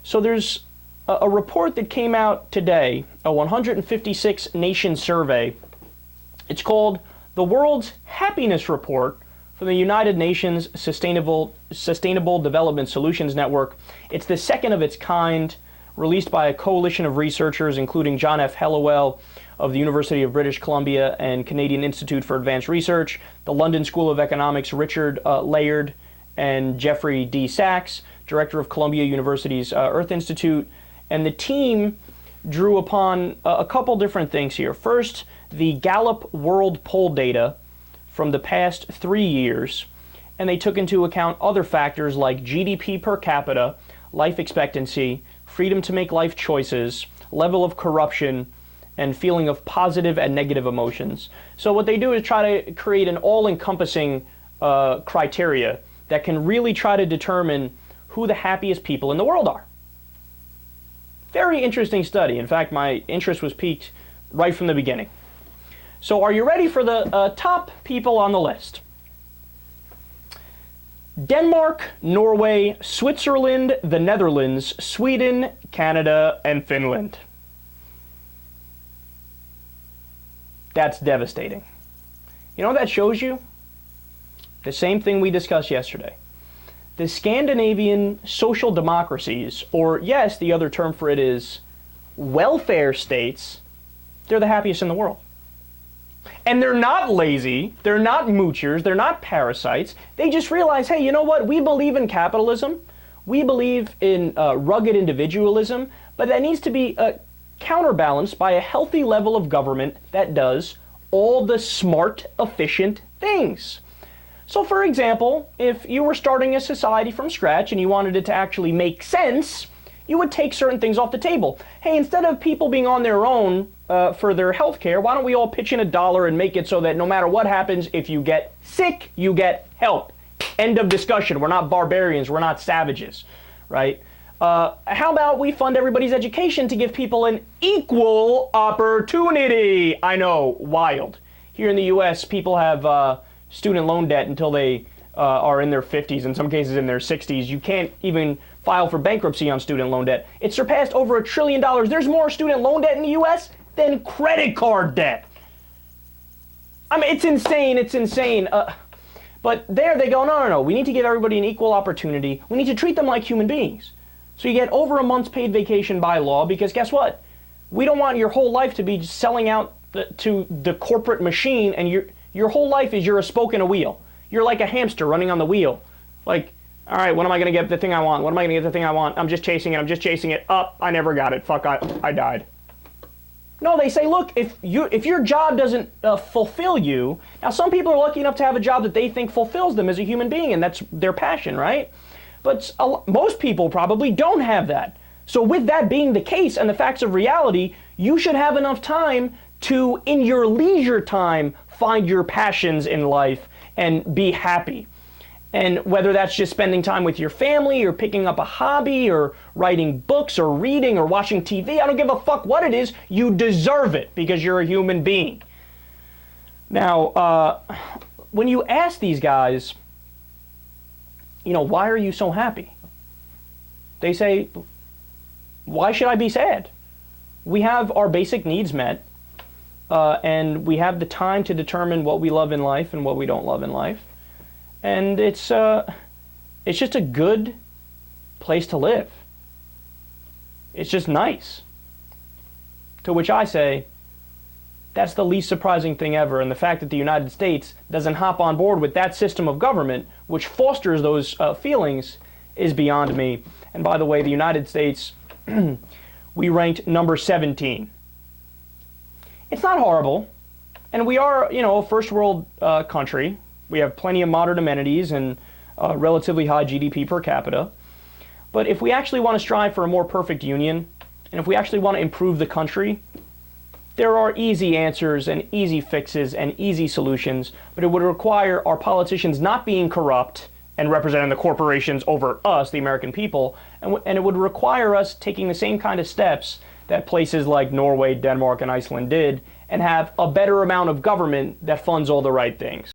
So there's a report that came out today, a 156 nation survey. It's called the World's Happiness Report from the United Nations Sustainable Development Solutions Network. It's the second of its kind, released by a coalition of researchers, including John F. Hellawell of the University of British Columbia and Canadian Institute for Advanced Research, the London School of Economics, Richard Layard, and Jeffrey D. Sachs, director of Columbia University's Earth Institute. And the team drew upon a couple different things here. First, the Gallup World Poll data from the past 3 years, and they took into account other factors like GDP per capita, life expectancy, freedom to make life choices, level of corruption, and feeling of positive and negative emotions. So what they do is try to create an all-encompassing criteria that can really try to determine who the happiest people in the world are. Very interesting study. In fact, my interest was piqued right from the beginning. So are you ready for the top people on the list? Denmark, Norway, Switzerland, the Netherlands, Sweden, Canada, and Finland. That's devastating. You know what that shows you? The same thing we discussed yesterday. The Scandinavian social democracies, or yes, the other term for it is welfare states, they're the happiest in the world. And they're not lazy, they're not moochers, they're not parasites. They just realize, hey, you know what? We believe in capitalism, we believe in rugged individualism, but that needs to be counterbalanced by a healthy level of government that does all the smart, efficient things. So for example, if you were starting a society from scratch and you wanted it to actually make sense, you would take certain things off the table. Hey, instead of people being on their own for their health care, why don't we all pitch in $1 and make it so that no matter what happens, if you get sick, you get help. End of discussion. We're not barbarians. We're not savages, right? How about we fund everybody's education to give people an equal opportunity? I know, wild. Here in the U.S., people have student loan debt until they are in their 50s, in some cases in their 60s. You can't even file for bankruptcy on student loan debt. It surpassed over $1 trillion. There's more student loan debt in the U.S. than credit card debt. I mean, it's insane, it's insane. But there they go, no, we need to give everybody an equal opportunity. We need to treat them like human beings. So you get over a month's paid vacation by law, because guess what? We don't want your whole life to be selling out to the corporate machine, and your whole life is you're a spoke in a wheel. You're like a hamster running on the wheel. Like, all right, when am I going to get the thing I want? When am I going to get the thing I want? I'm just chasing it. I never got it. Fuck, I died. No, they say, look, if your job doesn't fulfill you, now some people are lucky enough to have a job that they think fulfills them as a human being, and that's their passion, right? But most people probably don't have that. So with that being the case and the facts of reality, you should have enough time to, in your leisure time, find your passions in life and be happy. And whether that's just spending time with your family or picking up a hobby or writing books or reading or watching TV, I don't give a fuck what it is, you deserve it because you're a human being. Now, when you ask these guys, why are you so happy? They say, why should I be sad? We have our basic needs met. And we have the time to determine what we love in life and what we don't love in life. And it's just a good place to live. It's just nice. To which I say, that's the least surprising thing ever. And the fact that the United States doesn't hop on board with that system of government, which fosters those feelings, is beyond me. And by the way, the United States, we ranked number 17. It's not horrible, and we are, a first world country. We have plenty of modern amenities and relatively high GDP per capita. But if we actually want to strive for a more perfect union, and if we actually want to improve the country, there are easy answers and easy fixes and easy solutions, but it would require our politicians not being corrupt and representing the corporations over us, the American people, and it would require us taking the same kind of steps that places like Norway, Denmark, and Iceland did, and have a better amount of government that funds all the right things.